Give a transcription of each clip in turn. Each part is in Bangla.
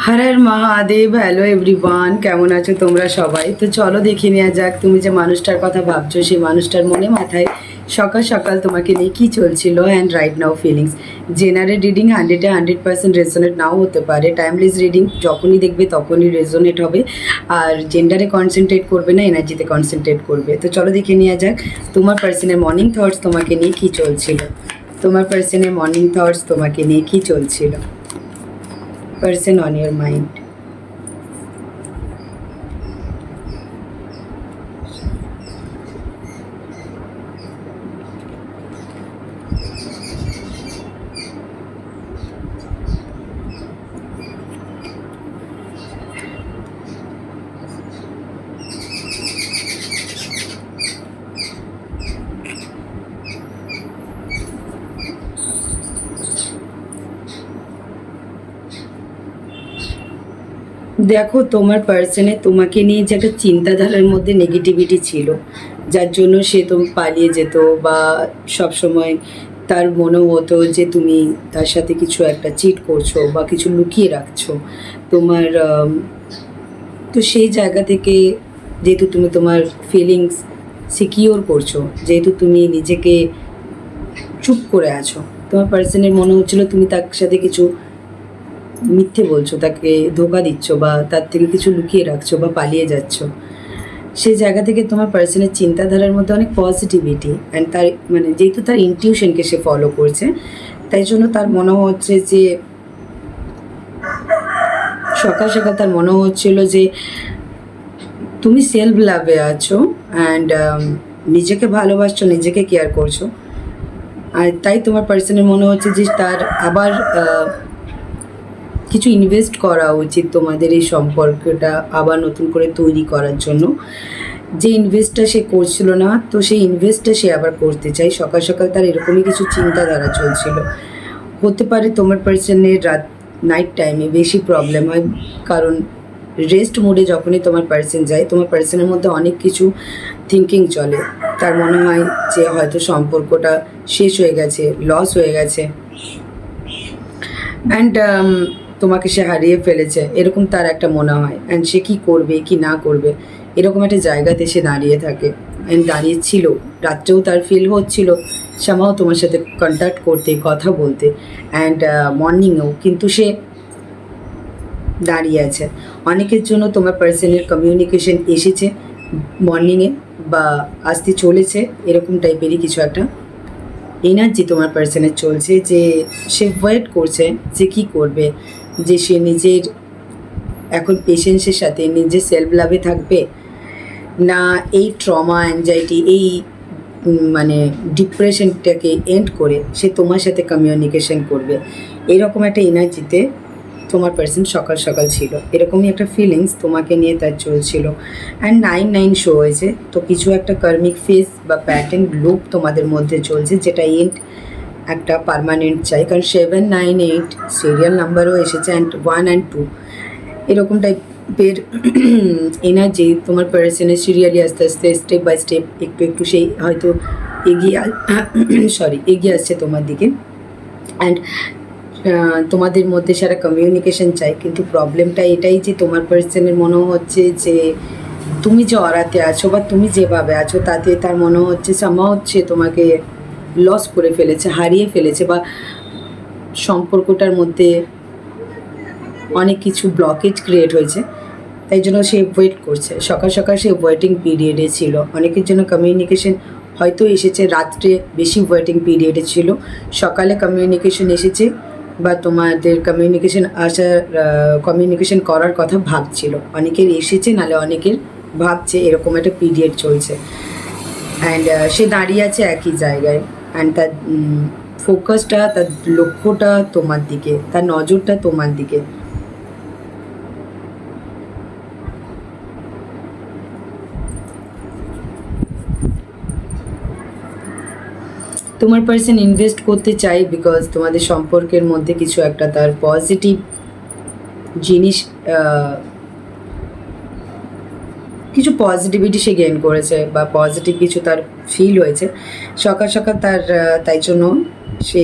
হর হর মহাদেব। হ্যালো এভরিওয়ান, কেমন আছো তোমরা সবাই? তো চলো দেখে নেওয়া যাক তুমি যে মানুষটার কথা ভাবছো সেই মানুষটার মনে মাথায় সকাল সকাল তোমাকে নিয়ে কী চলছিল and right now feelings. General reading 100% resonate নাও হতে পারে। টাইমলেস রিডিং যখনই দেখবে তখনই রেজোনেট হবে। আর জেন্ডারে কনসেন্ট্রেট করবে না, এনার্জিতে কনসেন্ট্রেট করবে। তো চলো দেখে নেওয়া যাক তোমার পার্সনের মর্নিং থটস তোমাকে নিয়ে কী চলছিল। তোমার পার্সনের মর্নিং থটস তোমাকে নিয়ে কী চলছিল। Person on your mind. দেখো তোমার পার্সনে তোমাকে নিয়ে যে একটা চিন্তাধারার মধ্যে নেগেটিভিটি ছিল, যার জন্য সে পালিয়ে যেত বা সব সময় তার মনে হতো যে তুমি তার সাথে কিছু একটা চিট করছো বা কিছু লুকিয়ে রাখছো তোমার। তো সেই জায়গা থেকে যেহেতু তুমি তোমার ফিলিংস সিকিওর করছো, যেহেতু তুমি নিজেকে চুপ করে আছো, তোমার পার্সনের মনে হচ্ছিলো তুমি তার সাথে কিছু মিথ্যে বলছো, তাকে ধোকা দিচ্ছ বা তার থেকে কিছু লুকিয়ে রাখছো বা পালিয়ে যাচ্ছ। সেই জায়গা থেকে তোমার পার্সনের চিন্তাধারার মধ্যে অনেক পজিটিভিটি অ্যান্ড তার যেহেতু তার ইনটিউশনকে সে ফলো করছে, তাই জন্য তার মনে হচ্ছে যে সকাল সকাল তার মনে হচ্ছিল যে তুমি সেলফ লাভে আছো অ্যান্ড নিজেকে ভালোবাসছো, নিজেকে কেয়ার করছো। আর তাই তোমার পার্সনের মনে হচ্ছে যে তার আবার কিছু ইনভেস্ট করা উচিত তোমাদের এই সম্পর্কটা আবার নতুন করে তৈরি করার জন্য। যে ইনভেস্টটা সে করছিল না, তো সেই ইনভেস্টটা সে আবার করতে চায়। সকাল সকাল তার এরকমই কিছু চিন্তাধারা চলছিল। হতে পারে তোমার পার্সনের নাইট টাইমে বেশি প্রবলেম হয়, কারণ রেস্ট মোডে যখনই তোমার পার্সন যায়, তোমার পার্সনের মধ্যে অনেক কিছু থিঙ্কিং চলে। তার মনে হয় যে হয়তো সম্পর্কটা শেষ হয়ে গেছে, লস হয়ে গেছে অ্যান্ড তোমাকে সে হারিয়ে ফেলেছে, এরকম তার একটা মনে হয়। অ্যান্ড সে কী করবে কি না করবে এরকম একটা জায়গাতে সে দাঁড়িয়ে থাকে অ্যান্ড দাঁড়িয়েছিল। রাত্রেও তার ফিল হচ্ছিল সামাও তোমার সাথে কন্ট্যাক্ট করতে, কথা বলতে অ্যান্ড মর্নিংয়েও, কিন্তু সে দাঁড়িয়ে আছে। অনেকের জন্য তোমার পার্সনের কমিউনিকেশন এসেছে মর্নিংয়ে বা আসতে চলেছে, এরকম টাইপেরই কিছু একটা এনার্জি তোমার পার্সনের চলছে। যে সে ওয়েট করছে যে কী করবে, যে সে নিজের এখন পেশেন্সের সাথে নিজের সেলফ লাভে থাকবে, না এই ট্রমা অ্যাংজাইটি এই ডিপ্রেশনটাকে এন্ড করে সে তোমার সাথে কমিউনিকেশন করবে। এরকম একটা এনার্জিতে তোমার পার্সন সকাল সকাল ছিল। এরকমই একটা ফিলিংস তোমাকে নিয়ে তার চলছিল। অ্যান্ড 9 শো হয়েছে, তো কিছু একটা কার্মিক ফেস বা প্যাটার্ন লুপ তোমাদের মধ্যে চলছে, যেটা এন্ড একটা পারমানেন্ট চাই। কারণ 7, 9, 8 সিরিয়াল নাম্বারও এসেছে অ্যান্ড 1 and 2 এরকম টাইপের এনার্জি তোমার পার্সনের সিরিয়ালি আস্তে আস্তে স্টেপ বাই স্টেপ একটু একটু সেই হয়তো এগিয়ে আসছে তোমার দিকে। অ্যান্ড তোমাদের মধ্যে সারা কমিউনিকেশন চাই, কিন্তু প্রবলেমটা এটাই যে তোমার পার্সনের মনে হচ্ছে যে তুমি যে অরাতে আছো বা তুমি যেভাবে আছো তাতে তার মনে হচ্ছে হচ্ছে তোমাকে লস করে ফেলেছে, হারিয়ে ফেলেছে, বা সম্পর্কটার মধ্যে অনেক কিছু ব্লকেজ ক্রিয়েট হয়েছে। তাই জন্য সে ওয়েট করছে। সকাল সকাল সে ওয়েটিং পিরিয়ডে ছিল। অনেকের জন্য কমিউনিকেশন হয়তো এসেছে রাত্রে, বেশি ওয়েটিং পিরিয়ডে ছিল। সকালে কমিউনিকেশন এসেছে বা তোমাদের কমিউনিকেশন করার কথা ভাবছিল। অনেকের এসেছে, নাহলে অনেকের ভাবছে, এরকম একটা পিরিয়ড চলছে। অ্যান্ড সে দাঁড়িয়ে আছে একই জায়গায় অ্যান্ড তার ফোকাসটা, তার লক্ষ্যটা তোমার দিকে, তার নজরটা তোমার দিকে। তোমার পার্সন ইনভেস্ট করতে চাই বিকজ তোমাদের সম্পর্কের মধ্যে কিছু একটা তার পজিটিভ জিনিস, কিছু পজিটিভিটি সে গেইন করেছে বা পজিটিভ কিছু তার ফিল হয়েছে সকাল সকাল তার। তাই জন্য সে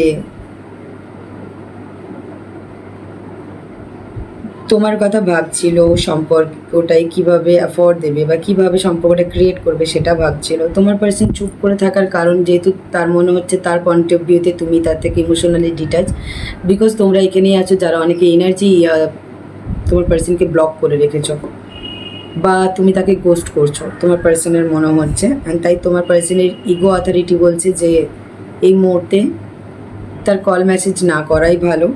তোমার কথা ভাবছিল, সম্পর্কটাই কিভাবে অ্যাফোর্ড দেবে বা কিভাবে সম্পর্কটা ক্রিয়েট করবে সেটা ভাবছিল। তোমার পার্সন চুপ করে থাকার কারণ, যেহেতু তার মনে হচ্ছে তার পয়েন্ট অফ ভিউতে তুমি তার থেকে ইমোশনালি ডিটাচ, বিকজ তোমরা এখানেই আছো যারা অনেকে এনার্জি তোমার পার্সনকে ব্লক করে রেখেছো বা তুমি তাকে গোস্ট করছো, তোমার পার্সনের মনে হচ্ছে। অ্যান্ড তাই তোমার পার্সনের ইগো অথরিটি বলছে যে এই মুহূর্তে তার কল মেসেজ না করাই ভালো।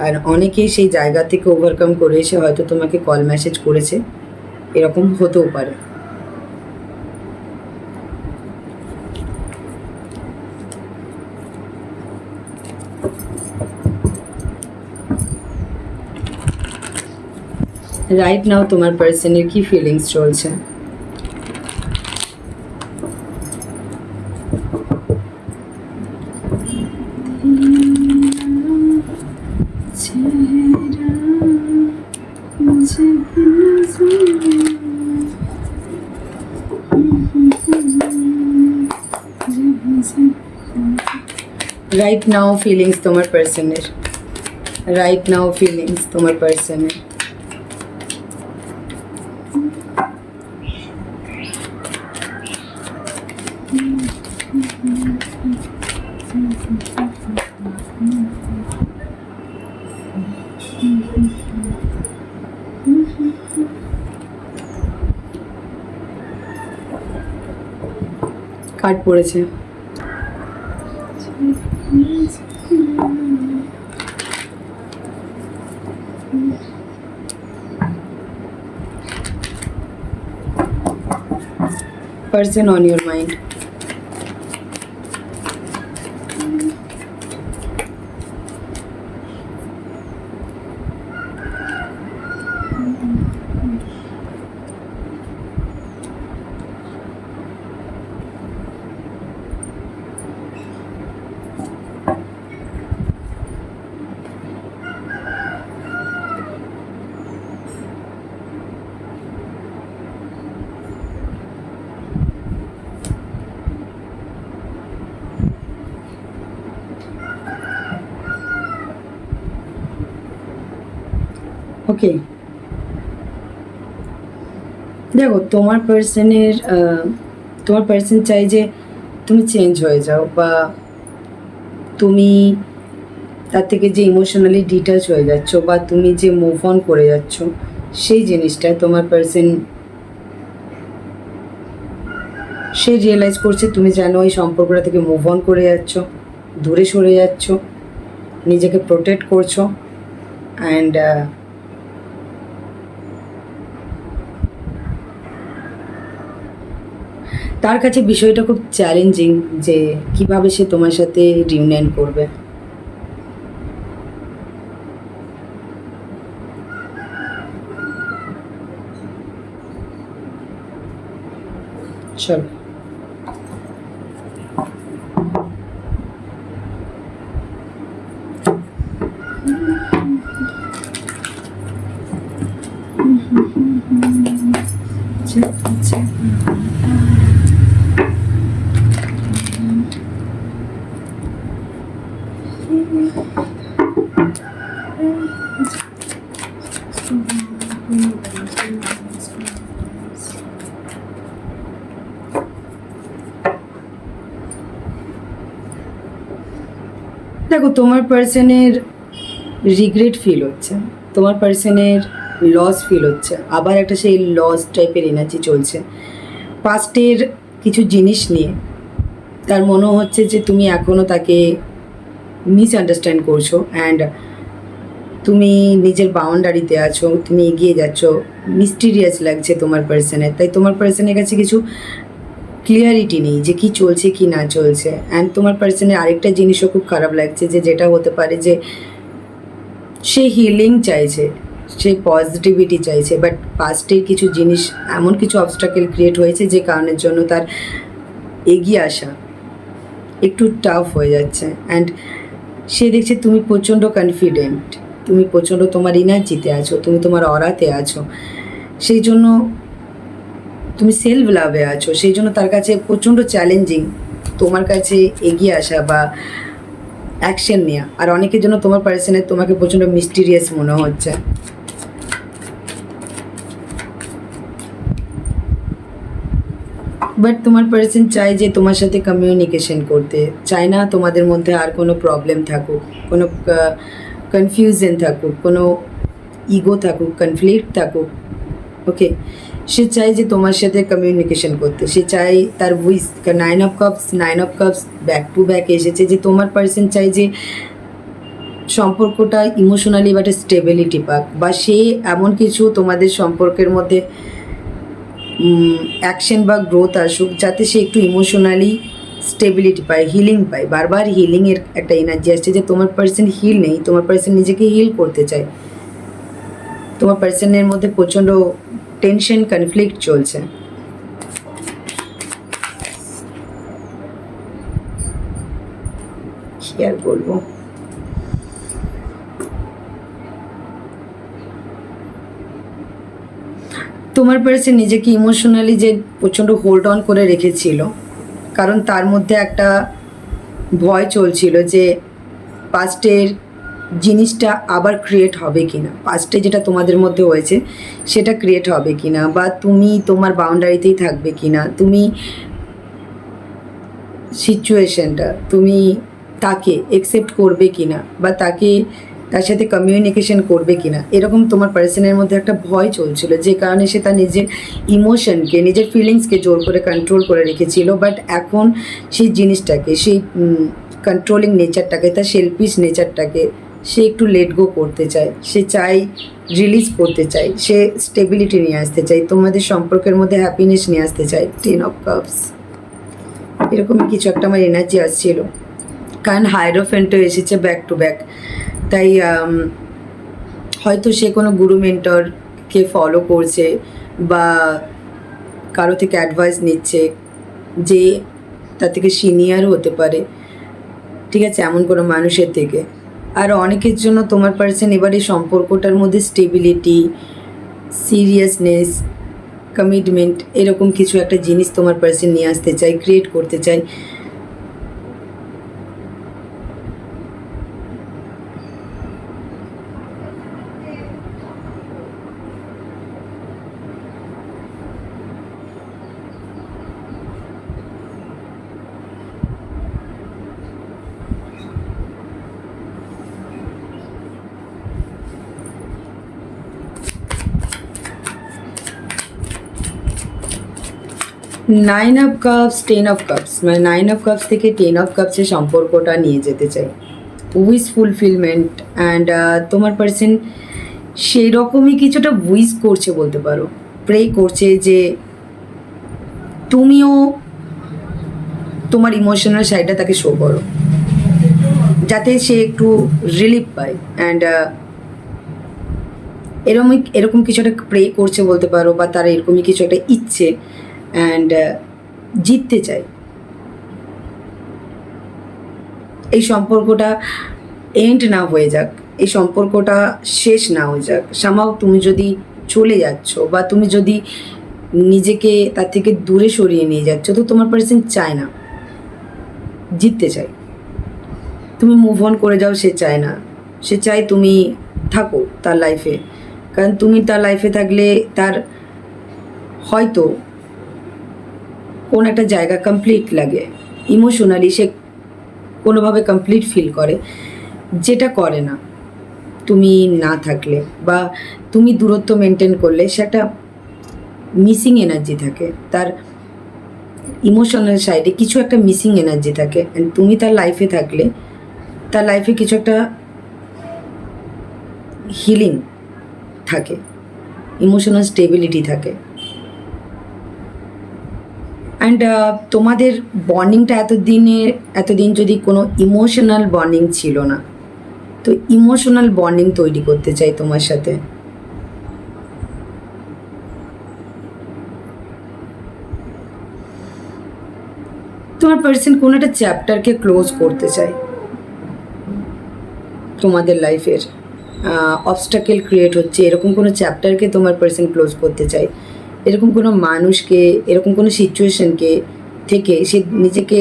আর অনেকেই সেই জায়গা থেকে ওভারকাম করে এসে হয়তো তোমাকে কল মেসেজ করেছে, এরকম হতেও পারে। রাইট নাও তোমার পার্সনের কি ফিলিংস চলছে? রাইট নাও ফিলিংস তোমার পার্সনের, রাইট নাও ফিলিংস তোমার পার্সনের। কার্ড পড়েছে। Person on your mind. ওকে, দেখো তোমার পার্সন চাই যে তুমি চেঞ্জ হয়ে যাও বা তুমি তার থেকে যে ইমোশনালি ডিটাচ হয়ে যাচ্ছ বা তুমি যে মুভ অন করে যাচ্ছ, সেই জিনিসটা তোমার পার্সন সে রিয়েলাইজ করছে। তুমি যেন ওই সম্পর্কটা থেকে মুভ অন করে যাচ্ছ, দূরে সরে যাচ্ছ, নিজেকে প্রোটেক্ট করছো। অ্যান্ড তার কাছে বিষয়টা খুব চ্যালেঞ্জিং যে কিভাবে সে তোমার সাথে রিউনিয়ন করবে। চলো, দেখো তোমার পার্সনের রিগ্রেট ফিল হচ্ছে, তোমার পার্সনের লস ফিল হচ্ছে, আবার একটা সেই লস টাইপের এনার্জি চলছে পাস্টের কিছু জিনিস নিয়ে। তার মনে হচ্ছে যে তুমি এখনও তাকে মিসআন্ডারস্ট্যান্ড করছো অ্যান্ড তুমি নিজের বাউন্ডারিতে আছো, তুমি এগিয়ে যাচ্ছ, মিস্টিরিয়াস লাগছে তোমার পার্সনের। তাই তোমার পার্সনের কাছে কিছু ক্লিয়ারিটি নেই যে কী চলছে কি না চলছে। অ্যান্ড তোমার পার্সনের আরেকটা জিনিসও খুব খারাপ লাগছে যে যেটা হতে পারে যে সে হিলিং চাইছে, সে পজিটিভিটি চাইছে, বাট পাস্টের কিছু জিনিস এমন কিছু অবস্ট্রাকেল ক্রিয়েট হয়েছে যে কারণের জন্য তার এগিয়ে আসা একটু টাফ হয়ে যাচ্ছে। অ্যান্ড সে দেখছে তুমি প্রচণ্ড কনফিডেন্ট, তুমি প্রচণ্ড তোমার এনার্জিতে আছো, তুমি তোমার অরাতে আছো, সেই জন্য তুমি সেলফ লাভে আছো, সেই জন্য তার কাছে প্রচণ্ড চ্যালেঞ্জিং তোমার কাছে এগিয়ে আসা বা অ্যাকশন নেওয়া। আর অনেকের জন্য তোমার পার্সনের তোমাকে প্রচণ্ড মিস্টিরিয়াস মনে হচ্ছে। বাট তোমার পার্সন চায় যে তোমার সাথে কমিউনিকেশন করতে, চায় না তোমাদের মধ্যে আর কোনো প্রবলেম থাকুক, কোনো কনফিউশন থাকুক, কোনো ইগো থাকুক, কনফ্লিক্ট থাকুক। ওকে, সে চায় যে তোমার সাথে কমিউনিকেশন করতে, সে চায় তার voice. 9 of cups back to back এসেছে যে তোমার পার্সন চায় যে সম্পর্কটা ইমোশনালি বা একটা স্টেবিলিটি পাক, বা সে এমন কিছু তোমাদের সম্পর্কের মধ্যে অ্যাকশন বা গ্রোথ আসুক যাতে সে একটু ইমোশনালি স্টেবিলিটি পায়, হিলিং পায়। বারবার হিলিংয়ের একটা এনার্জি আসছে যে তোমার পার্সন হিল নেই, তোমার পার্সন নিজেকে হিল করতে চায়। তোমার পার্সনের মধ্যে প্রচণ্ড টেনশন, কনফ্লিক্ট চলছে। কি আর বলবো, তোমার পার্সন নিজেকে ইমোশনালি যে প্রচণ্ড হোল্ড অন করে রেখেছিল, কারণ তার মধ্যে একটা ভয় চলছিল যে পাস্টের জিনিসটা আবার ক্রিয়েট হবে কি না, পাস্টে যেটা তোমাদের মধ্যে হয়েছে সেটা ক্রিয়েট হবে কি না, বা তুমি তোমার বাউন্ডারিতেই থাকবে কি না, তুমি সিচুয়েশনটা তুমি তাকে একসেপ্ট করবে কি না, বা তার সাথে কমিউনিকেশন করবে কি না, এরকম তোমার পার্সনের মধ্যে একটা ভয় চলছিল, যে কারণে সে তার নিজের ইমোশনকে, নিজের ফিলিংসকে জোর করে কন্ট্রোল করে রেখেছিল। বাট এখন সেই জিনিসটাকে, সেই কন্ট্রোলিং নেচারটাকে, তার সেলফিশ নেচারটাকে সে একটু লেট গো করতে চায়, সে চায় রিলিজ করতে চায়, সে স্টেবিলিটি নিয়ে আসতে চায়, তোমাদের সম্পর্কের মধ্যে হ্যাপিনেস নিয়ে আসতে চায়। 10 অফ কাপস এরকমই কিছু একটা আমার এনার্জি আসছিল, কারণ হায়ারোফেন্টও এসেছে ব্যাক টু ব্যাক। তাই হয়তো সে কোনো গুরু মেন্টরকে ফলো করছে, বা কারো থেকে অ্যাডভাইস নিচ্ছে, যে তার থেকে সিনিয়রও হতে পারে, ঠিক আছে, এমন কোনো মানুষের থেকে। আর অনেকের জন্য তোমার পার্সন এবার এই সম্পর্কটার মধ্যে স্টেবিলিটি, সিরিয়াসনেস, কমিটমেন্ট, এরকম কিছু একটা জিনিস তোমার পার্সন নিয়ে আসতে চায়, ক্রিয়েট করতে চায়। Nine of cups, 10 of cups, মানে 9 অফ কাপস থেকে 10 অফ কাপসের সম্পর্কটা নিয়ে যেতে চাই। Wish fulfilment. অ্যান্ড তোমার পার্সন সেই রকমই কিছুটা উইশ করছে বলতে পারো, প্রে করছে যে তুমিও তোমার ইমোশনাল সাইডটা তাকে শো করো, যাতে সে একটু রিলিফ পায়। অ্যান্ড এরকম কিছু একটা প্রে করছে বলতে পারো, বা তারা এরকমই কিছু একটা ইচ্ছে, অ্যান্ড জিততে চায়। এই সম্পর্কটা এন্ড না হয়ে যাক, এই সম্পর্কটা শেষ না হয়ে যাক। সামাও তুমি যদি চলে যাচ্ছ, বা তুমি যদি নিজেকে তার থেকে দূরে সরিয়ে নিয়ে যাচ্ছ, তো তোমার পার্সন চায় না, জিততে চায়। তুমি মুভ অন করে যাও, সে চায় না, সে চায় তুমি থাকো তার লাইফে। কারণ তুমি তার লাইফে থাকলে তার হয়তো কোন একটা জায়গা কমপ্লিট লাগে, ইমোশনালি সে কোনোভাবে কমপ্লিট ফিল করে, যেটা করে না তুমি না থাকলে, বা তুমি দূরত্ব মেনটেন করলে। সে একটা মিসিং এনার্জি থাকে, তার ইমোশনাল সাইডে কিছু একটা মিসিং এনার্জি থাকে। অ্যান্ড তুমি তার লাইফে থাকলে তার লাইফে কিছু একটা হিলিং থাকে, ইমোশনাল স্টেবিলিটি থাকে। অ্যান্ড তোমাদের বন্ডিংটা এতদিন যদি কোনো ইমোশনাল বন্ডিং ছিল না, তো ইমোশনাল বন্ডিং তৈরি করতে চাই তোমার সাথে। তোমার পার্সন কোনো একটা চ্যাপ্টারকে ক্লোজ করতে চায়, তোমাদের লাইফের অবস্টাকেল ক্রিয়েট হচ্ছে এরকম কোনো চ্যাপ্টারকে তোমার পার্সন ক্লোজ করতে চায়। এরকম কোনো মানুষকে, এরকম কোনো সিচুয়েশনকে থেকে সে নিজেকে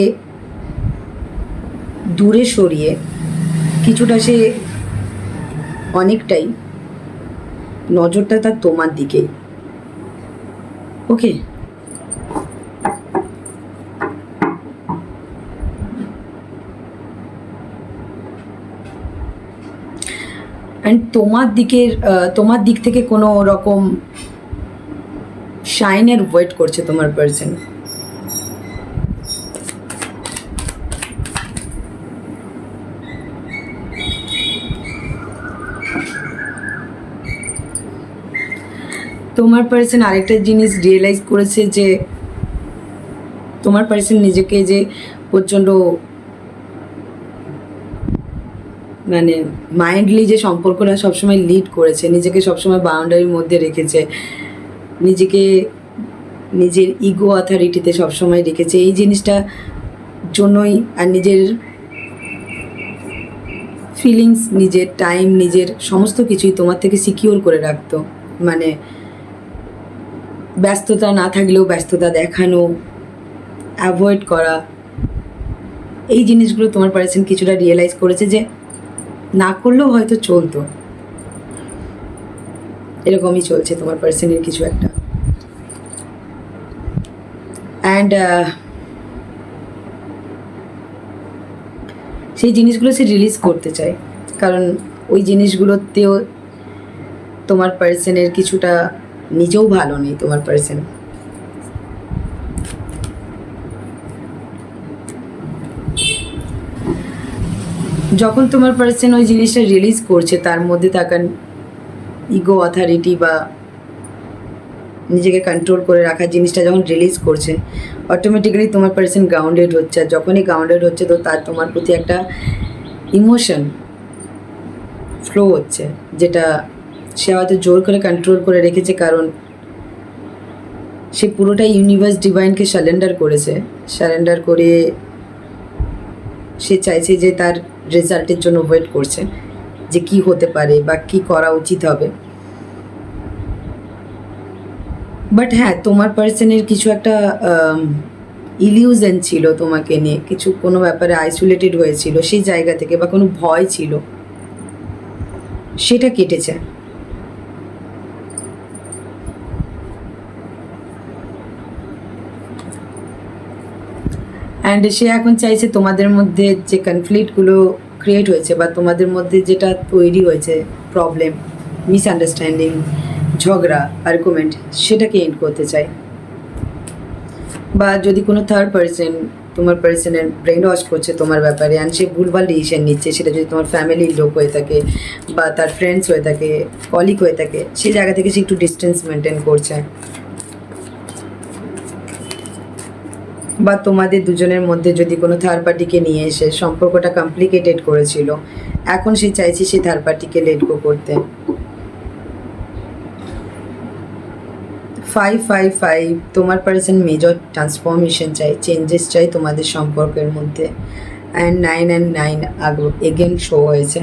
দূরে সরিয়ে কিছুটা, সে অনেকটাই নজরটা তার তোমার দিকেই। ওকে, অ্যান্ড তোমার দিক থেকে কোনো রকম শাইনের ওয়েট করছে তোমার পার্সন। তোমার পার্সন আরেকটা জিনিস রিয়েলাইজ করেছে যে তোমার পার্সন নিজেকে যে প্রচণ্ড মানে মাইন্ডলি যে সম্পর্কটা সবসময় লিড করেছে, নিজেকে সবসময় বাউন্ডারির মধ্যে রেখেছে, নিজেকে নিজের ইগো অথরিটিতে সবসময় রেখেছে, এই জিনিসটা জন্যই আর নিজের ফিলিংস, নিজের টাইম, নিজের সমস্ত কিছুই তোমার থেকে সিকিউর করে রাখতো। মানে ব্যস্ততা না থাকলেও ব্যস্ততা দেখানো, অ্যাভয়েড করা, এই জিনিসগুলো তোমার পার্সন কিছুটা রিয়েলাইজ করেছে যে না করলেও হয়তো চলতো। এরকমই চলছে তোমার পার্সনের কিছু একটা। অ্যান্ড সেই জিনিসগুলো সে রিলিজ করতে চায়, কারণ ওই জিনিসগুলোতেও তোমার পার্সনের কিছুটা নিজেও ভালো নেই তোমার পার্সন। যখন তোমার পার্সন ওই জিনিসটা রিলিজ করছে, তার মধ্যে থাকা ইগো অথরিটি বা নিজেকে কন্ট্রোল করে রাখার জিনিসটা যখন রিলিজ করছে, অটোমেটিক্যালি তোমার পার্সন গ্রাউন্ডেড হচ্ছে। আর যখনই গ্রাউন্ডেড হচ্ছে তো তার তোমার প্রতি একটা ইমোশন ফ্লো হচ্ছে, যেটা সে হয়তো জোর করে কন্ট্রোল করে রেখেছে, কারণ সে পুরোটাই ইউনিভার্স ডিভাইনকে সারেন্ডার করেছে। সারেন্ডার করে সে চাইছে যে তার রেজাল্টের জন্য ওয়েট করছে যে কি হতে পারে বা কি করা উচিত হবে। বাট হ্যাঁ, তোমার পার্সনের কিছু একটা ইলিউশন ছিল তোমাকে নিয়ে, কিছু কোনো ব্যাপারে আইসোলেটেড হয়েছিল সেই জায়গা থেকে, বা কোনো ভয় ছিল, সেটা কেটেছে। অ্যান্ড সে এখন চাইছে তোমাদের মধ্যে যে কনফ্লিক্টগুলো ক্রিয়েট হয়েছে বা তোমাদের মধ্যে যেটা তৈরি হয়েছে, প্রবলেম, মিসআন্ডারস্ট্যান্ডিং, ঝগড়া, আর্গুমেন্ট, সেটাকে এন্ড করতে চাই। বা যদি কোনো থার্ড পার্সন তোমার পার্সনের ব্রেন ওয়াশ করছে তোমার ব্যাপারে, অ্যান্ড সে ভুলভাল ডিসিশন নিচ্ছে, সেটা যদি তোমার ফ্যামিলির লোক হয়ে থাকে বা তার ফ্রেন্ডস হয়ে থাকে, কলিগ হয়ে থাকে, সেই জায়গা থেকে সে একটু ডিস্টেন্স মেনটেন করছে। বা তোমাদের দুজনের মধ্যে যদি কোনো থার্ড পার্টিকে নিয়ে এসে সম্পর্কটা কমপ্লিকেটেড করেছিল, এখন সে চাইছে সে থার্ড পার্টিকে লেট গো করতে। 555 তোমার পার্সন মেজর ট্রান্সফরমেশন চাই, চেঞ্জেস চাই তোমাদের সম্পর্কের মধ্যে। অ্যান্ড 9 এগেন শো হয়েছে।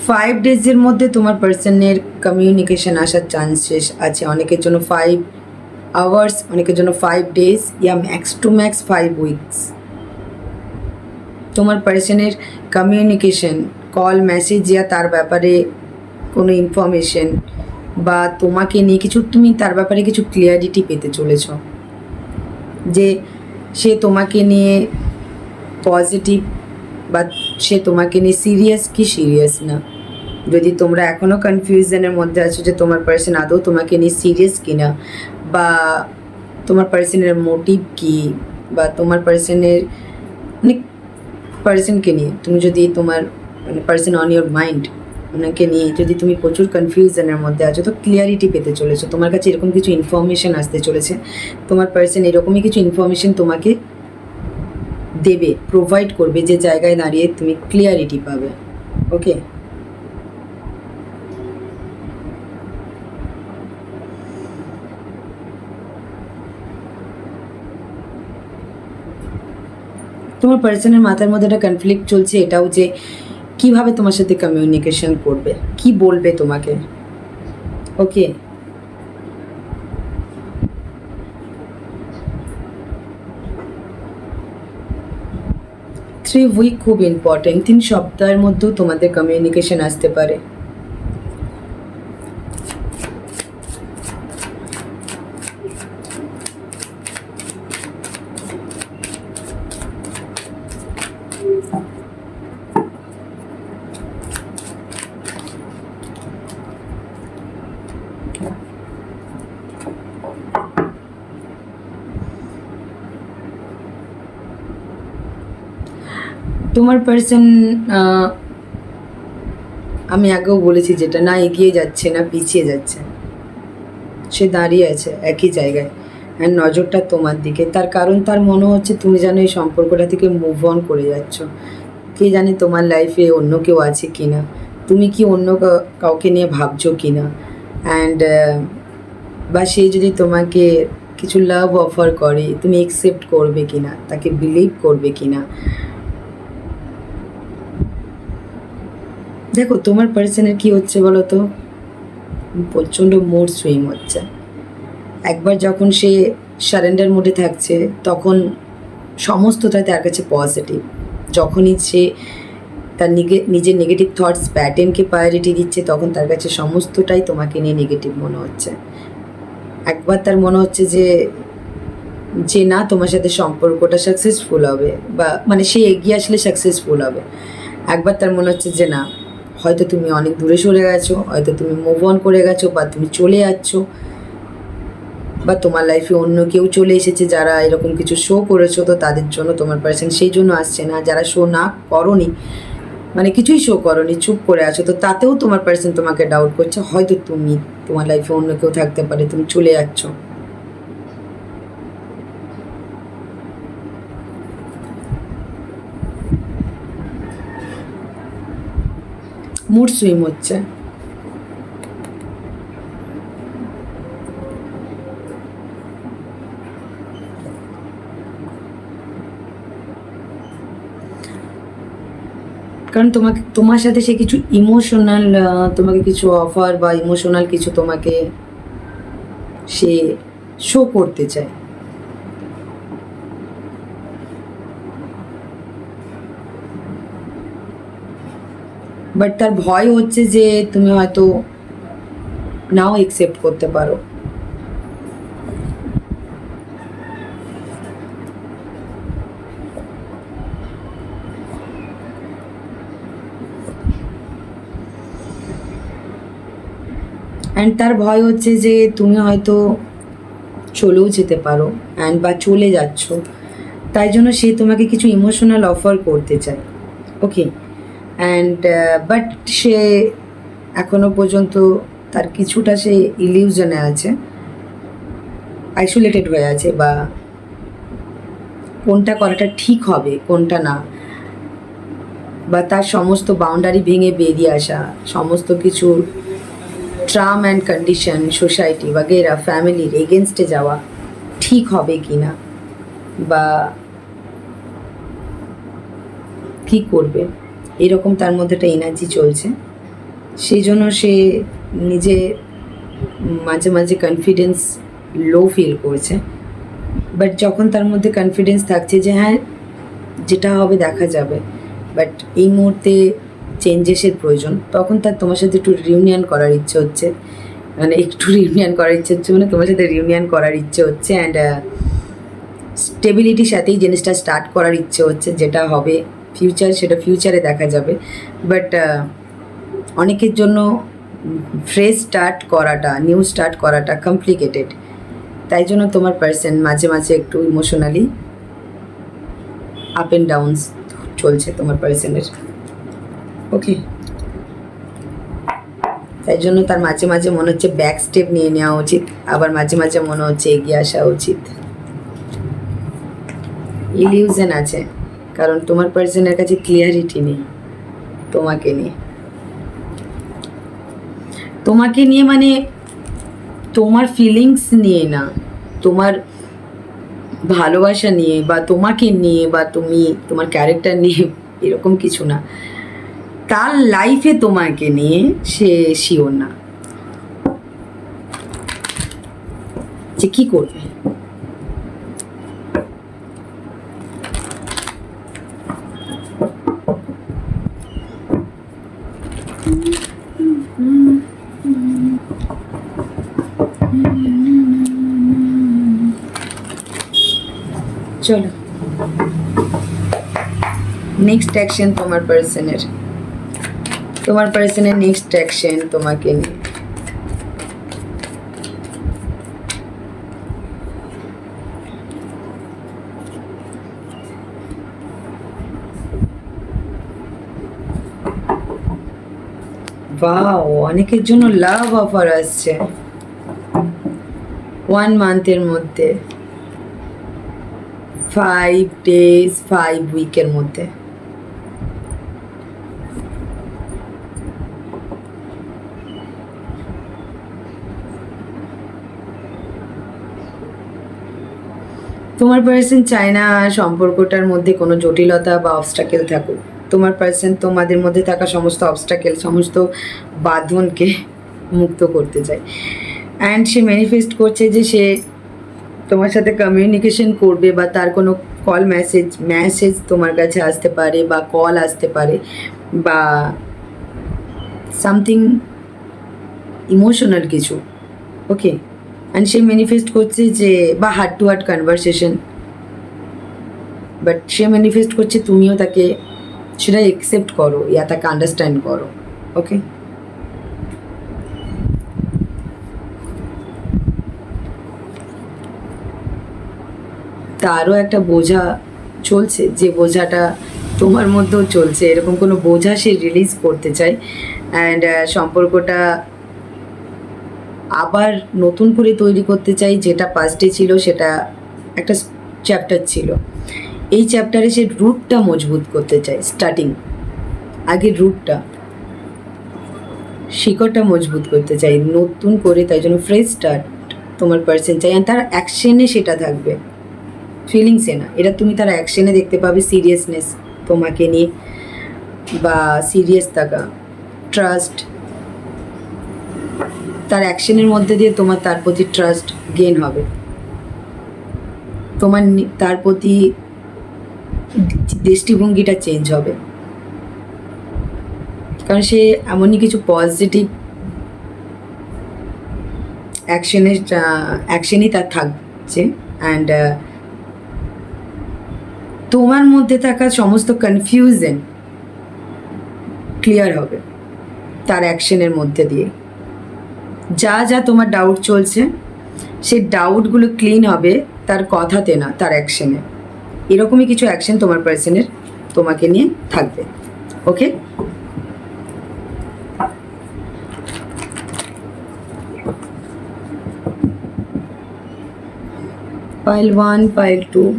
ফাইভ ডেজের মধ্যে তোমার পার্সনের কমিউনিকেশন আসার চান্সেস আছে। অনেকের জন্য 5 আওয়ার্স, অনেকের জন্য 5 ডেজ, ইয়া ম্যাক্স টু ম্যাক্স 5 উইকস। তোমার পার্সনের কমিউনিকেশন, কল, মেসেজ, ইয়া তার ব্যাপারে কোনো ইনফরমেশন বা তোমাকে নিয়ে কিছু, তুমি তার ব্যাপারে কিছু ক্লিয়ারিটি পেতে চলেছ যে সে তোমাকে নিয়ে পজিটিভ বা সে তোমাকে নিয়ে সিরিয়াস কি সিরিয়াস না। যদি তোমরা এখনও কনফিউশনের মধ্যে আছো যে তোমার পার্সন আদৌ তোমাকে নিয়ে সিরিয়াস কিনা, বা তোমার পার্সনের মোটিভ কী, বা তোমার পার্সনের মানে পার্সনকে নিয়ে তুমি যদি তোমার মানে পার্সন অন ইয়োর মাইন্ড, ওনাকে নিয়ে যদি তুমি প্রচুর কনফিউশনের মধ্যে আছো, তো ক্লিয়ারিটি পেতে চলেছো। তোমার কাছে এরকম কিছু ইনফরমেশন আসতে চলেছে। তোমার পার্সন এরকমই কিছু ইনফরমেশন তোমাকে দেবে, প্রোভাইড করবে, যে জায়গায় দাঁড়িয়ে তুমি ক্লিয়ারিটি পাবে। ওকে, তোমার পার্সনের মাথার মধ্যে একটা কনফ্লিক্ট চলছে, এটাও যে কিভাবে তোমার সাথে কমিউনিকেশন করবে, কি বলবে তোমাকে। ওকে, 3 উইক খুব ইম্পর্টেন্ট। 3 সপ্তাহের মধ্যেও তোমাদের কমিউনিকেশন আসতে পারে। তোমার পার্সন, আমি আগেও বলেছি যেটা, না এগিয়ে যাচ্ছে না পিছিয়ে যাচ্ছে, সে দাঁড়িয়ে আছে একই জায়গায়, অ্যান্ড নজরটা তোমার দিকে। তার কারণ তার মনে হচ্ছে তুমি যেন এই সম্পর্কটা থেকে মুভ অন করে যাচ্ছ। কে জানে তোমার লাইফে অন্য কেউ আছে কি না, তুমি কি অন্য কাউকে নিয়ে ভাবছো কি না, অ্যান্ড বা সে যদি তোমাকে কিছু লাভ অফার করে তুমি একসেপ্ট করবে কি না, তাকে বিলিভ করবে কি না। দেখো তোমার পার্সনের কি হচ্ছে বলো তো, প্রচণ্ড মুড সুইং হচ্ছে। একবার যখন সে সারেন্ডার মোডে থাকছে তখন সমস্তটাই তার কাছে পজিটিভ, যখনই সে তার নিজের নেগেটিভ থটস প্যাটার্নকে প্রায়োরিটি দিচ্ছে তখন তার কাছে সমস্তটাই তোমাকে নিয়ে নেগেটিভ মনে হচ্ছে। একবার তার মনে হচ্ছে যে যে না তোমার সাথে সম্পর্কটা সাকসেসফুল হবে, বা মানে সে এগিয়ে আসলে সাকসেসফুল হবে। একবার তার মনে হচ্ছে যে না, হয়তো তুমি অনেক দূরে সরে গেছো, হয়তো তুমি মুভ অন করে গেছো, বা তুমি চলে যাচ্ছো, বা তোমার লাইফে অন্য কেউ চলে এসেছে যারা এরকম কিছু শো করেছো, তো তাদের জন্য তোমার পার্সন সেই জন্য আসছে না। যারা শো না করনি, মানে কিছুই শো করনি, চুপ করে আছো, তো তাতেও তোমার পার্সন তোমাকে ডাউট করছে। হয়তো তুমি, তোমার লাইফে অন্য কেউ থাকতে পারে, তুমি চলে যাচ্ছ। মুড সুইং হচ্ছে। কারণ তোমার সাথে সে কিছু ইমোশনাল, তোমাকে কিছু অফার বা ইমোশনাল কিছু তোমাকে সে শো করতে চায়। বাট তার ভয় হচ্ছে যে তুমি হয়তো নাও একসেপ্ট করতে পারো। অ্যান্ড তার ভয় হচ্ছে যে তুমি হয়তো চলেও যেতে পারো, অ্যান্ড বা চলে যাচ্ছ, তাই জন্য সে তোমাকে কিছু ইমোশনাল অফার করতে চায়। ওকে, অ্যান্ড বাট সে এখনো পর্যন্ত তার কিছুটা সে ইলিউশনে আছে, আইসোলেটেড হয়ে আছে, বা কোনটা করাটা ঠিক হবে কোনটা না, বা তার সমস্ত বাউন্ডারি ভেঙে বেরিয়ে আসা, সমস্ত কিছু ট্রাম অ্যান্ড কন্ডিশন, সোসাইটি বাগেরা, ফ্যামিলির এগেনস্টে যাওয়া ঠিক হবে কি না, বা কী করবে, এরকম তার মধ্যে একটা এনার্জি চলছে। সেই জন্য সে নিজে মাঝে মাঝে কনফিডেন্স লো ফিল করছে। বাট যখন তার মধ্যে কনফিডেন্স থাকছে যে হ্যাঁ যেটা হবে দেখা যাবে, বাট এই মুহূর্তে চেঞ্জেসের প্রয়োজন, তখন তার তোমার সাথে একটু রিউনিয়ন করার ইচ্ছে হচ্ছে, মানে একটু রিউনিয়ন করার ইচ্ছে হচ্ছে, মানে তোমার সাথে রিউনিয়ন করার ইচ্ছে হচ্ছে, অ্যান্ড স্টেবিলিটির সাথেই জিনিসটা স্টার্ট করার ইচ্ছে হচ্ছে। যেটা হবে ফিউচার, সেটা ফিউচারে দেখা যাবে। বাট অনেকের জন্য ফ্রেশ স্টার্ট করাটা, নিউ স্টার্ট করাটা কমপ্লিকেটেড। তাই জন্য তোমার পার্সন মাঝে মাঝে একটু ইমোশনালি আপ অ্যান্ড ডাউনস চলছে তোমার পার্সনের। ওকে, তাই জন্য তার মাঝে মাঝে মনে হচ্ছে ব্যাক স্টেপ নিয়ে নেওয়া উচিত, আবার মাঝে মাঝে মনে হচ্ছে এগিয়ে আসা উচিত। ইলিউশন আছে, কারণ তোমার পার্সনের কাছে ক্লিয়ারিটি নেই তোমাকে নিয়ে। তোমাকে নিয়ে মানে তোমার ফিলিংস নিয়ে না, তোমার ভালোবাসা নিয়ে বা তোমাকে নিয়ে বা তুমি তোমার ক্যারেক্টার নিয়ে এরকম কিছু না। তার লাইফে তোমাকে নিয়ে সে শিওর না যে কী করবে। চলো নেক্সট অ্যাকশন তোমার পার্সনের নেক্সট অ্যাকশন তোমাকে নিয়ে। বাও, অনেকের জন্য লাভ অফার আসছে 1 মান্থের মধ্যে, 5 days 5 week-এর মধ্যে। তোমার পার্সন চায় না সম্পর্কটার মধ্যে কোনো জটিলতা বা অবস্টাকেল থাকুক। তোমার পার্সন তোমাদের মধ্যে থাকা সমস্ত অবস্টাকেল, সমস্ত বাঁধনকে মুক্ত করতে চায়। অ্যান্ড সে ম্যানিফেস্ট করছে যে সে তোমার সাথে কমিউনিকেশন করবে, বা তার কোনো কল মেসেজ তোমার কাছে আসতে পারে, বা কল আসতে পারে, বা সামথিং ইমোশনাল কিছু। ওকে, অ্যান্ড সে ম্যানিফেস্ট করছে যে, বা heart to heart conversation, but সে ম্যানিফেস্ট করছে তুমিও তাকে সেটা একসেপ্ট করো, ইয়া তাকে আন্ডারস্ট্যান্ড করো। ওকে, তারও একটা বোঝা চলছে, যে বোঝাটা তোমার মধ্যেও চলছে, এরকম কোনো বোঝা সে রিলিজ করতে চায়। অ্যান্ড সম্পর্কটা আবার নতুন করে তৈরি করতে চাই। যেটা পাস্টে ছিল সেটা একটা চ্যাপ্টার ছিল, এই চ্যাপ্টারে সে রুটটা মজবুত করতে চায়। স্টার্টিং আগের রুটটা, শিকড়টা মজবুত করতে চাই নতুন করে, তাই জন্য ফ্রেশ স্টার্ট তোমার পার্সন চাই। আর তার অ্যাকশনে সেটা থাকবে, ফিলিংসে না। এটা তুমি তার অ্যাকশনে দেখতে পাবে, সিরিয়াসনেস তোমাকে নিয়ে, বা সিরিয়াস থাকা, ট্রাস্ট। তার অ্যাকশনের মধ্যে দিয়ে তোমার তার প্রতি ট্রাস্ট গেইন হবে, তোমার তার প্রতি দৃষ্টিভঙ্গিটা চেঞ্জ হবে। কারণ সে এমনই কিছু পজিটিভ অ্যাকশনই তার থাকছে। অ্যান্ড তোমার মধ্যে থাকা সমস্ত কনফিউশন ক্লিয়ার হবে তার অ্যাকশনের মধ্যে দিয়ে। যা যা তোমার ডাউট চলছে, সেই ডাউটগুলো ক্লিন হবে তার কথাতে না, তার অ্যাকশনে। এরকমই কিছু অ্যাকশন তোমার পার্সনের তোমাকে নিয়ে থাকবে। ওকে, pile 1, pile 2,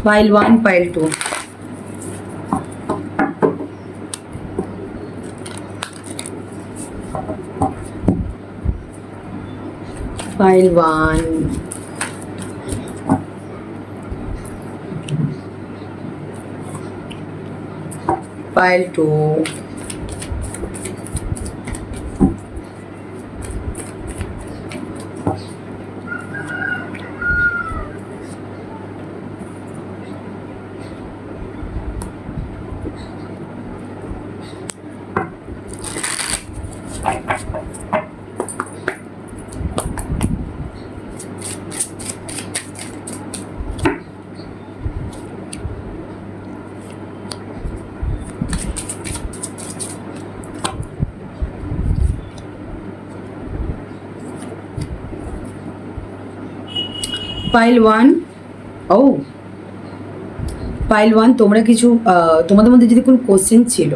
pile 1, pile 2, pile 1, pile 2, pile 1। ও pile 1, তোমরা কিছু তোমাদের মধ্যে যদি কোনো কোশ্চেন ছিল,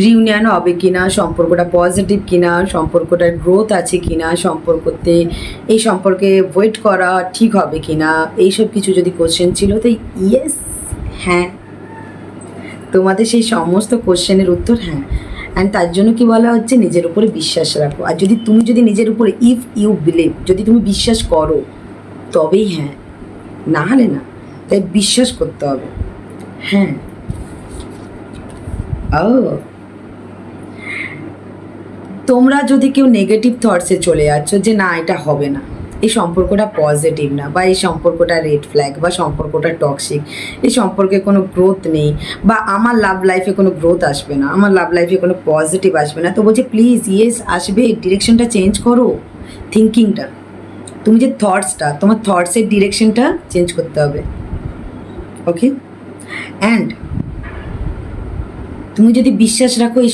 রিউনিয়ন হবে কিনা, সম্পর্কটা পজিটিভ কিনা, সম্পর্কটার গ্রোথ আছে কিনা, সম্পর্কতে এই সম্পর্কে ওয়েট করা ঠিক হবে কিনা, এইসব কিছু যদি কোশ্চেন ছিল, তো ইয়েস, হ্যাঁ, তোমাদের সেই সমস্ত কোশ্চেনের উত্তর হ্যাঁ। অ্যান্ড তার জন্য কি বলা হচ্ছে, নিজের উপরে বিশ্বাস রাখো। আর যদি নিজের উপরে, ইফ ইউ বিলিভ, যদি তুমি বিশ্বাস করো তবেই হ্যাঁ, না হলে না। তাই বিশ্বাস করতে হবে। হ্যাঁ, ও তোমরা যদি কেউ নেগেটিভ থটসে চলে যাচ্ছ যে না এটা হবে না, এই সম্পর্কটা পজিটিভ না, বা এই সম্পর্কটা রেড ফ্ল্যাগ, বা সম্পর্কটা টক্সিক, এই সম্পর্কে কোনো গ্রোথ নেই, বা আমার লাভ লাইফে কোনো গ্রোথ আসবে না, আমার লাভ লাইফে কোনো পজিটিভ আসবে না, তো বলছে প্লিজ ইয়েস আসবে, ডিরেকশনটা চেঞ্জ করো, থিঙ্কিংটা, তুমি যে থটসটা, তোমার থটসের ডিরেকশনটা চেঞ্জ করতে হবে। ওকে, অ্যান্ড তুমি যদি বিশ্বাস রাখো এই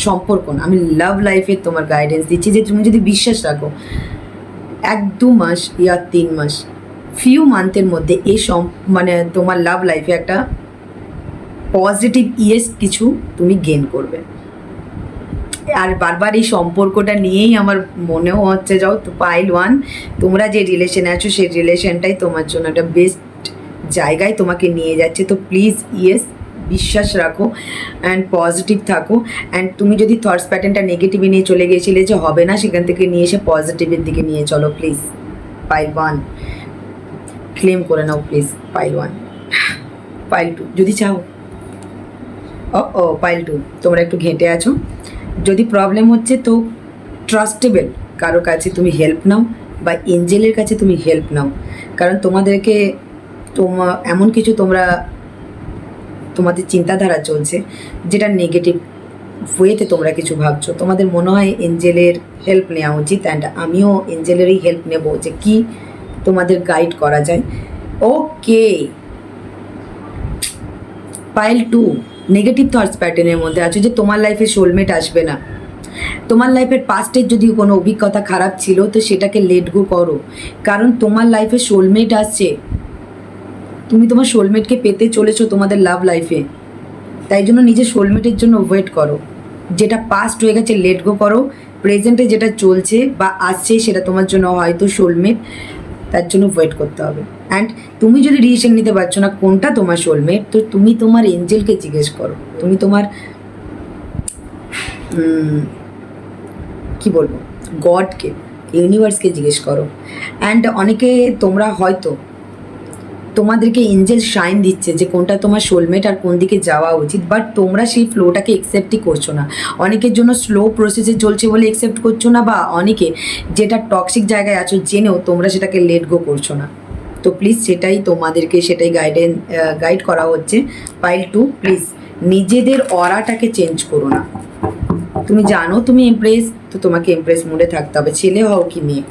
সম্পর্ক না, আমি লাভ লাইফে তোমার গাইডেন্স দিচ্ছি যে তুমি যদি বিশ্বাস রাখো, 1-2 মাস ইয়া 3 মাস, ফিউ মান্থের মধ্যে এই মানে তোমার লাভ লাইফে একটা পজিটিভ কিছু তুমি গেন করবে। আর বারবার এই সম্পর্কটা নিয়েই আমার মনেও হচ্ছে যাও তো পাইল ওয়ান, তোমরা যে রিলেশনে আছো সেই রিলেশনটাই তোমার জন্য একটা বেস্ট জায়গায় তোমাকে নিয়ে যাচ্ছে। তো প্লিজ বিশ্বাস রাখো অ্যান্ড পজিটিভ থাকো। অ্যান্ড তুমি যদি থটস প্যাটার্নটা নেগেটিভে নিয়ে চলে গিয়েছিলে যে হবে না, সেখান থেকে নিয়ে এসে পজিটিভের দিকে নিয়ে চলো প্লিজ। পাইল ওয়ান ক্লেম করে নাও please. Pile one, pile two যদি চাও, ও পাইল টু তোমরা একটু ঘেঁটে আছো, যদি প্রবলেম হচ্ছে তো ট্রাস্টেবল কারো কাছে তুমি হেল্প নাও বা এঞ্জেলের কাছে তুমি হেল্প নাও। কারণ তোমাদেরকে এমন কিছু তোমাদের চিন্তাধারা চলছে যেটা নেগেটিভ ওয়েতে তোমরা কিছু ভাবছো, তোমাদের মনে হয় এঞ্জেলের হেল্প নেওয়া উচিত। অ্যান্ড আমিও এঞ্জেলেরই হেল্প নেব যে কি তোমাদের গাইড করা যায়। ওকে পাইল টু, নেগেটিভ থটস প্যাটার্নের মধ্যে আছো যে তোমার লাইফে সোলমেট আসবে না। তোমার লাইফের পাস্টের যদি কোনো অভিজ্ঞতা খারাপ ছিল তো সেটাকে লেট গো করো, কারণ তোমার লাইফে সোলমেট আসছে, তুমি তোমার সোলমেটকে পেতে চলেছো তোমাদের লাভ লাইফে। তাই জন্য নিজের সোলমেটের জন্য ওয়েট করো। যেটা পাস্ট হয়ে গেছে লেট গো করো, প্রেজেন্টে যেটা চলছে বা আসছে সেটা তোমার জন্য হয়তো সোলমেট, তার জন্য ওয়েট করতে হবে। অ্যান্ড তুমি যদি ডিসিশন নিতে পারছো না কোনটা তোমার সোলমেট, তো তুমি তোমার এঞ্জেলকে জিজ্ঞেস করো, তুমি তোমার কি বলবো গডকে, ইউনিভার্সকে জিজ্ঞেস করো। অ্যান্ড অনেকে তোমরা হয়তো তোমাদেরকে এঞ্জেল শাইন দিচ্ছে যে কোনটা তোমার সোলমেট আর কোন দিকে যাওয়া উচিত, বাট তোমরা সেই ফ্লোটাকে একসেপ্টই করছো না। অনেকের জন্য স্লো প্রসেসে চলছে বলে একসেপ্ট করছো না, বা অনেকে যেটা টক্সিক জায়গায় আছো জেনেও তোমরা সেটাকে লেট গো করছো না। তো প্লিজ তোমাদেরকে সেটাই গাইড করা হচ্ছে। পাইল টু প্লিজ নিজেদের অরাটাকে চেঞ্জ করো না। তুমি জানো তুমি ইমপ্রেস, তো তোমাকে ইমপ্রেস মোডে থাকতে হবে, ছেলে হও কি মেয়ে।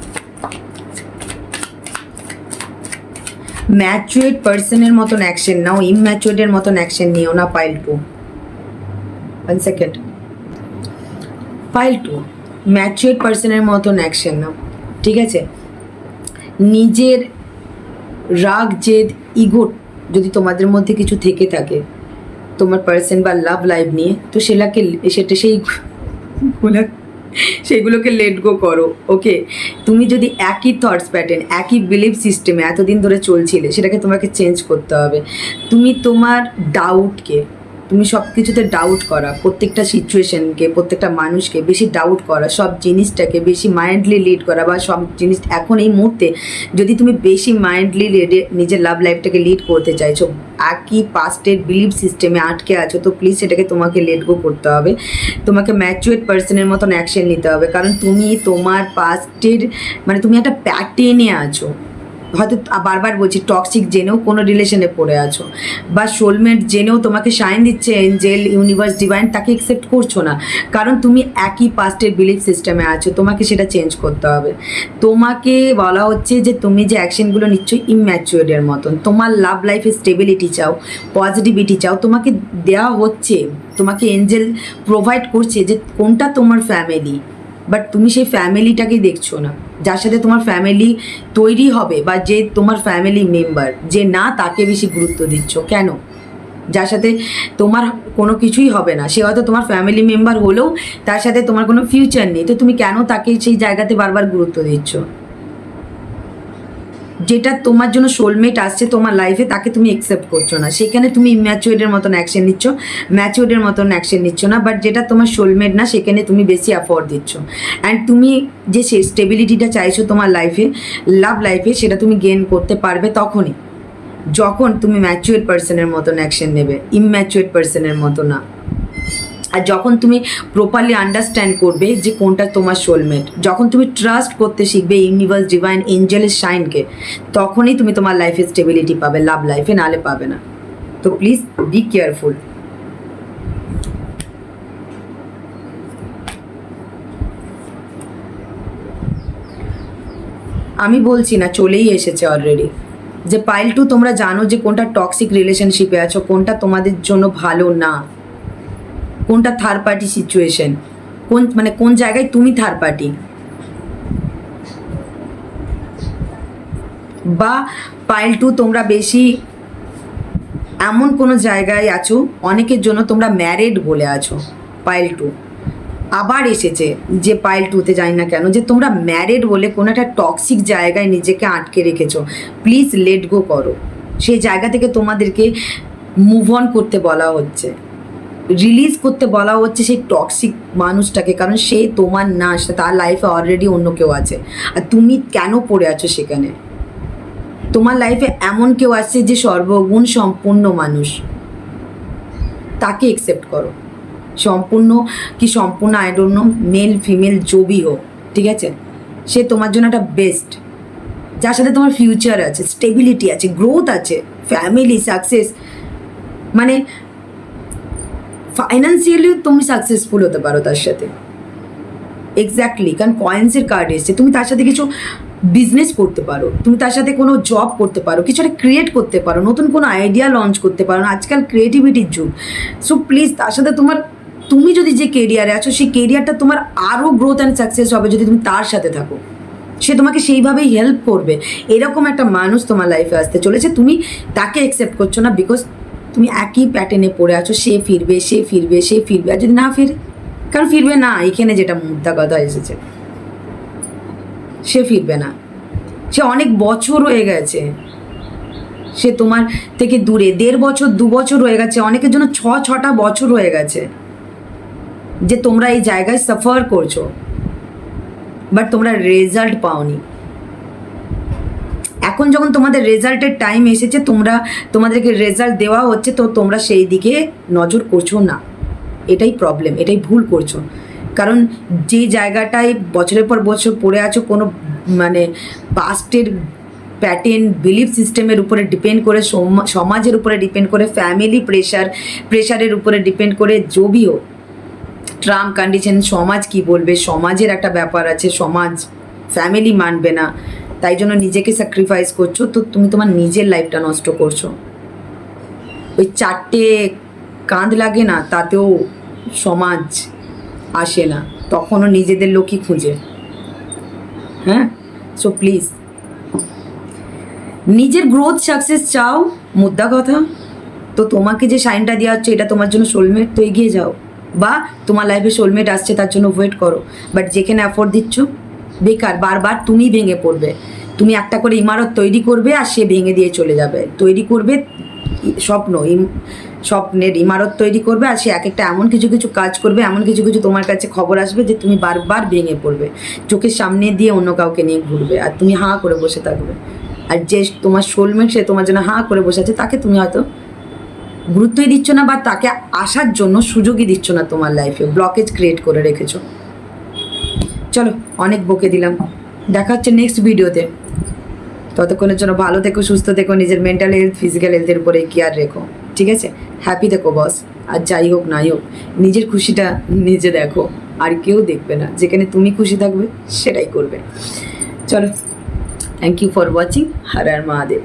ম্যাচুয়েড পার্সনের মতন অ্যাকশন নাও, ইমম্যাচুয়েডের মতন অ্যাকশন নিও না। Pile two 1 second, pile two matured পার্সনের মতন অ্যাকশন নাও, ঠিক আছে। নিজের রাগ জেদ ইগো যদি তোমাদের মধ্যে কিছু থেকে থাকে তোমার পার্সন বা লাভ লাইফ নিয়ে, তো সেইগুলোকে লেট গো করো। ওকে, তুমি যদি একই থটস প্যাটার্ন একই বিলিভ সিস্টেমে এতদিন ধরে চলছিলে সেটাকে তোমাকে চেঞ্জ করতে হবে। তুমি তোমার ডাউটকে, তুমি সব কিছুতে ডাউট করা, প্রত্যেকটা সিচুয়েশনকে প্রত্যেকটা মানুষকে বেশি ডাউট করা, সব জিনিসটাকে বেশি মাইন্ডলি লিড করা, বা সব জিনিস এখন এই মুহূর্তে যদি তুমি বেশি মাইন্ডলি নিজের লাভ লাইফটাকে লিড করতে চাইছো, একই পাস্টের বিলিভ সিস্টেমে আটকে আছো, তো প্লিজ সেটাকে তোমাকে লেট গো করতে হবে। তোমাকে ম্যাচুয়েড পার্সনের মতন অ্যাকশন নিতে হবে, কারণ তুমি তোমার পাস্টের মানে তুমি একটা প্যাটার্নে আছো। হয়তো বারবার বলছি টক্সিক জেনেও কোনো রিলেশনে পড়ে আছো, বা সোলমেট জেনেও তোমাকে সাইন দিচ্ছে এঞ্জেল ইউনিভার্স ডিভাইন, তাকে অ্যাকসেপ্ট করছো না, কারণ তুমি একই পাস্টের বিলিফ সিস্টেমে আছো। তোমাকে সেটা চেঞ্জ করতে হবে। তোমাকে বলা হচ্ছে যে তুমি যে অ্যাকশনগুলো নিচ্ছ ইম্যাচুয়ার্ডের মতন, তোমার লাভ লাইফে স্টেবিলিটি চাও, পজিটিভিটি চাও, তোমাকে দেওয়া হচ্ছে, তোমাকে এঞ্জেল প্রোভাইড করছে যে কোনটা তোমার ফ্যামিলি, বাট তুমি সেই ফ্যামিলিটাকেই দেখছো না, যার সাথে তোমার ফ্যামিলি তৈরি হবে বা যে তোমার ফ্যামিলি মেম্বার যে না, তাকে বেশি গুরুত্ব দিচ্ছ। কেন? যার সাথে তোমার কোনো কিছুই হবে না, সে হয়তো তোমার ফ্যামিলি মেম্বার হলেও তার সাথে তোমার কোনো ফিউচার নেই, তো তুমি কেন তাকে সেই জায়গাতে বারবার গুরুত্ব দিচ্ছ? যেটা তোমার জন্য সোলমেট আসছে তোমার লাইফে, তাকে তুমি অ্যাকসেপ্ট করছো না, সেখানে তুমি ইম্যাচুয়ার্ডের মতন অ্যাকশন নিচ্ছ, ম্যাচুয়ার্ডের মতন অ্যাকশন নিচ্ছ না। বাট যেটা তোমার সোলমেট না, সেখানে তুমি বেশি অ্যাফোর্ড দিচ্ছ। অ্যান্ড তুমি যে স্টেবিলিটিটা চাইছো তোমার লাইফে, লাভ লাইফে, সেটা তুমি গেইন করতে পারবে তখনই যখন তুমি ম্যাচুয়ার্ড পার্সনের মতন অ্যাকশন নেবে, ইম্যাচুয়ার্ড পার্সনের মতো না। আর যখন তুমি প্রপারলি আন্ডারস্ট্যান্ড করবে যে কোনটা তোমার সোলমেট, যখন তুমি ট্রাস্ট করতে শিখবে ইউনিভার্স ডিভাইন এঞ্জেলের শাইনকে, তখনই তুমি তোমার লাইফে স্টেবিলিটি পাবে, লাভ লাইফে, নালে পাবে না। তো প্লিজ বি কেয়ারফুল। আমি বলছি না, চলেই এসেছে অলরেডি। যে পাইল টু, তোমরা জানো যে কোনটা টক্সিক রিলেশনশিপে আছো, কোনটা তোমাদের জন্য ভালো না, কোনটা থার্ড পার্টি সিচুয়েশন, কোন জায়গায় তুমি থার্ড পার্টি। বা পাইল টু তোমরা বেশি এমন কোনো জায়গায় আছো, অনেকের জন্য তোমরা ম্যারিড বলে আছো। পাইল টু আবার এসেছে যে পাইল টুতে যাই না কেন, যে তোমরা ম্যারিড বলে কোনো একটা টক্সিক জায়গায় নিজেকে আটকে রেখেছো। প্লিজ লেট গো করো। সেই জায়গা থেকে তোমাদেরকে মুভ অন করতে বলা হচ্ছে, রিলিজ করতে বলা হচ্ছে সেই টক্সিক মানুষটাকে, কারণ সে তোমার না, সে তার লাইফে অলরেডি অন্য কেউ আছে। আর তুমি কেন পড়ে আছো সেখানে? তোমার লাইফে এমন কেউ আছে যে সর্বগুণ সম্পূর্ণ মানুষ, তাকে একসেপ্ট করো। সম্পূর্ণ কি সম্পূর্ণ I don't know, male female জবি হোক, ঠিক আছে, সে তোমার জন্য একটা বেস্ট, যার সাথে তোমার ফিউচার আছে, স্টেবিলিটি আছে, গ্রোথ আছে, ফ্যামিলি সাকসেস, মানে ফাইন্যান্সিয়ালিও তুমি সাকসেসফুল হতে পারো তার সাথে। এক্স্যাক্টলি, কারণ কয়েন্সের কার্ড এসছে, তুমি তার সাথে কিছু বিজনেস করতে পারো, তুমি তার সাথে কোনো জব করতে পারো, কিছু একটা ক্রিয়েট করতে পারো, নতুন কোনো আইডিয়া লঞ্চ করতে পারো। আজকাল ক্রিয়েটিভিটির যুগ। সো প্লিজ তার সাথে তুমি যদি যে কেরিয়ারে আছো সেই কেরিয়ারটা তোমার আরও গ্রোথ অ্যান্ড সাকসেস হবে যদি তুমি তার সাথে থাকো। সে তোমাকে সেইভাবেই হেল্প করবে। এরকম একটা মানুষ তোমার লাইফে আসতে চলেছে, তুমি তাকে অ্যাকসেপ্ট করছো না বিকজ তুমি একই প্যাটার্নে পড়ে আছো, সে ফিরবে, সে ফিরবে, সে ফিরবে। আর যদি না ফিরে, কারণ ফিরবে না, এখানে যেটা মুদ্রা কথা এসেছে, সে ফিরবে না। সে অনেক বছর হয়ে গেছে, সে তোমার থেকে দূরে, 1.5 বছর 2 বছর হয়ে গেছে, অনেকের জন্য 6টা বছর হয়ে গেছে যে তোমরা এই জায়গায় সাফার করছো, বাট তোমরা রেজাল্ট পাওনি। এখন যখন তোমাদের রেজাল্টের টাইম এসেছে, তোমাদেরকে রেজাল্ট দেওয়া হচ্ছে, তো তোমরা সেই দিকে নজর করছো না। এটাই প্রবলেম, এটাই ভুল করছো। কারণ যে জায়গাটায় বছরের পর বছর পড়ে আছো, কোনো মানে পাস্টের প্যাটার্ন, বিলিফ সিস্টেমের উপরে ডিপেন্ড করে, সমাজের উপরে ডিপেন্ড করে, ফ্যামিলি প্রেশারের উপরে ডিপেন্ড করে, জবিও ট্রাম কন্ডিশন, সমাজ কি বলবে, সমাজের একটা ব্যাপার আছে, সমাজ ফ্যামিলি মানবে না, তাই জন্য নিজেকে স্যাক্রিফাইস করছো, তো তুমি তোমার নিজের লাইফটা নষ্ট করছো। ওই 4টে কাঁধ লাগে না, তাতেও সমাজ আসে না, তখনও নিজেদের লোকই খুঁজে। হ্যাঁ, সো প্লিজ নিজের গ্রোথ সাকসেস চাও, মুদ্রা কথা, তো তোমাকে যে সাইনটা দেওয়া হচ্ছে এটা তোমার জন্য সোলমেট, তো এগিয়ে যাও। বা তোমার লাইফে সোলমেট আসছে তার জন্য ওয়েট করো, বাট যেখানে অ্যাফোর্ড দিচ্ছ বেকার, বারবার তুমি ভেঙে পড়বে। তুমি একটা করে ইমারত তৈরি করবে আর সে ভেঙে দিয়ে চলে যাবে। তৈরি করবে স্বপ্নের ইমারত তৈরি করবে, আর সে এক একটা এমন কিছু কিছু কাজ করবে, এমন কিছু কিছু তোমার কাছে খবর আসবে যে তুমি বারবার ভেঙে পড়বে, চোখের সামনে দিয়ে অন্য কাউকে নিয়ে ঘুরবে, আর তুমি হাঁ করে বসে থাকবে। আর যে তোমার সোলমেট, সে তোমার জন্য হাঁ করে বসে আছে, তাকে তুমি হয়তো গুরুত্বই দিচ্ছ না, বা তাকে আসার জন্য সুযোগই দিচ্ছ না, তোমার লাইফে ব্লকেজ ক্রিয়েট করে রেখেছো। চলো, অনেক বকে দিলাম, দেখা হচ্ছে নেক্সট ভিডিওতে। ততক্ষণের জন্য ভালো থেকো, সুস্থ থেকো, নিজের মেন্টাল হেলথ, ফিজিক্যাল হেলথের উপরে কেয়ার রেখো, ঠিক আছে? হ্যাপি থেকো বস। আর যাই হোক নাই হোক, নিজের খুশিটা নিজে দেখো, আর কেউ দেখবে না। যেখানে তুমি খুশি থাকবে সেটাই করবে। চলো, thank you for watching. Har Har Mahadev.